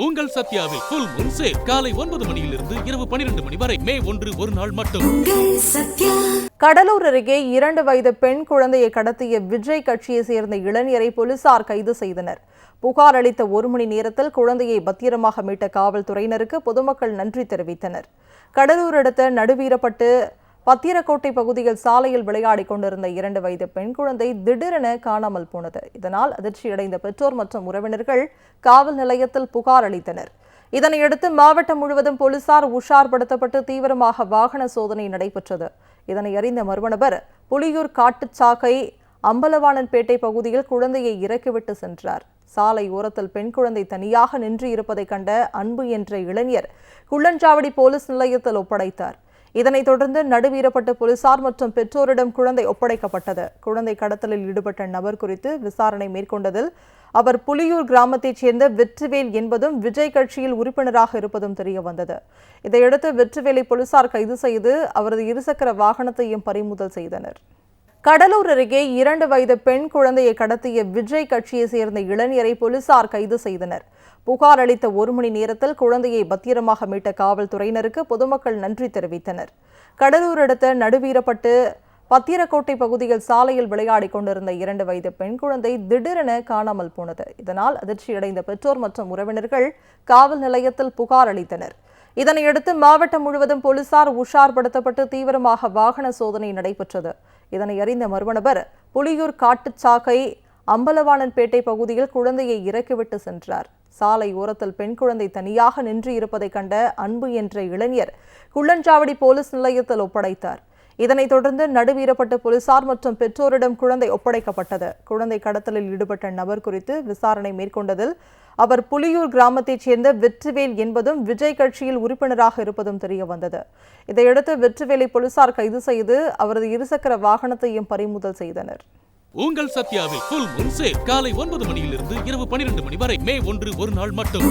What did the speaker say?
உங்கள் சத்யாவில் full Moon sale காலை 9 மணியிலிருந்து இரவு 12 மணி வரை மே 1 ஒரு நாள் மட்டும். கடலூர் அருகே 2 வயது பெண் குழந்தையை கடத்திய விஜய் கட்சியை சேர்ந்த இளைஞரை போலீசார் கைது செய்தனர். புகார் அளித்த 1 மணி நேரத்தில் குழந்தையை பத்திரமாக மீட்ட காவல்துறையினருக்கு பொதுமக்கள் நன்றி தெரிவித்தனர். கடலூர் அடுத்த நடுவீரப்பட்டு பத்திரக்கோட்டை பகுதியில் சாலையில் விளையாடிக் கொண்டிருந்த 2 வயது பெண் குழந்தை திடீரென காணாமல் போனது. இதனால் அதிர்ச்சியடைந்த பெற்றோர் மற்றும் உறவினர்கள் காவல் நிலையத்தில் புகார் அளித்தனர். இதனையடுத்து மாவட்டம் முழுவதும் போலீசார் உஷார்படுத்தப்பட்டு தீவிரமாக வாகன சோதனை நடைபெற்றது. இதனை அறிந்த மர்ம நபர் புலியூர் காட்டுச்சாக்கை அம்பலவாணன்பேட்டை பகுதியில் குழந்தையை இறக்கிவிட்டு சென்றார். சாலை ஓரத்தில் பெண் குழந்தை தனியாக நின்று இருப்பதை கண்ட அன்பு என்ற இளைஞர் குள்ளஞ்சாவடி போலீஸ் நிலையத்தில் ஒப்படைத்தார். இதனைத் தொடர்ந்து நடுவீரப்பட்டு போலீசார் மற்றும் பெற்றோரிடம் குழந்தை ஒப்படைக்கப்பட்டது. குழந்தை கடத்தலில் ஈடுபட்ட நபர் குறித்து விசாரணை மேற்கொண்டதில் அவர் புலியூர் கிராமத்தைச் சேர்ந்த வெற்றிவேல் என்பதும் விஜய் கட்சியில் உறுப்பினராக இருப்பதும் தெரியவந்தது. இதையடுத்து வெற்றிவேலை போலீசார் கைது செய்து அவரது இருசக்கர வாகனத்தையும் பறிமுதல் செய்தனர். கடலூர் அருகே 2 வயது பெண் குழந்தையை கடத்திய விஜய் கட்சியை சேர்ந்த இளைஞரை போலீசார் கைது செய்தனர். புகார் அளித்த 1 மணி நேரத்தில் குழந்தையை பத்திரமாக மீட்ட காவல்துறையினருக்கு பொதுமக்கள் நன்றி தெரிவித்தனர். கடலூர் அடுத்த நடுவீரப்பட்டு பத்திரக்கோட்டை பகுதியில் சாலையில் விளையாடிக் கொண்டிருந்த 2 வயது பெண் குழந்தை திடீரென காணாமல் போனது. இதனால் அதிர்ச்சியடைந்த பெற்றோர் மற்றும் உறவினர்கள் காவல் நிலையத்தில் புகார் அளித்தனர். இதனையடுத்து மாவட்டம் முழுவதும் போலீசார் உஷார்படுத்தப்பட்டு தீவிரமாக வாகன சோதனை நடைபெற்றது. இதனை அறிந்த மர்ம நபர் புலியூர் காட்டுச்சாக்கை அம்பலவாணன்பேட்டை பகுதியில் குழந்தையை இறக்கிவிட்டு சென்றார். சாலை ஓரத்தில் பெண் குழந்தை தனியாக நின்று இருப்பதை கண்ட அன்பு என்ற இளைஞர் குள்ளஞ்சாவடி போலீஸ் நிலையத்தில் ஒப்படைத்தார். இதனைத் தொடர்ந்து நடுவீரப்பட்டு போலீசார் மற்றும் பெற்றோரிடம் குழந்தை ஒப்படைக்கப்பட்டது. குழந்தை கடத்தலில் ஈடுபட்ட நபர் குறித்து விசாரணை மேற்கொண்டதில் அவர் புலியூர் கிராமத்தைச் சேர்ந்த வெற்றிவேல் என்பதும் விஜய் கட்சியில் உறுப்பினராக இருப்பதும் தெரியவந்தது. இதையடுத்து வெற்றிவேலை போலீசார் கைது செய்து அவரது இருசக்கர வாகனத்தையும் பறிமுதல் செய்தனர். உங்கள் சத்யாவில் ஃபுல் மூன் சேல் காலை 9 மணியிலிருந்து இரவு 12 மணி வரை மே 1 ஒரு நாள் மட்டும்.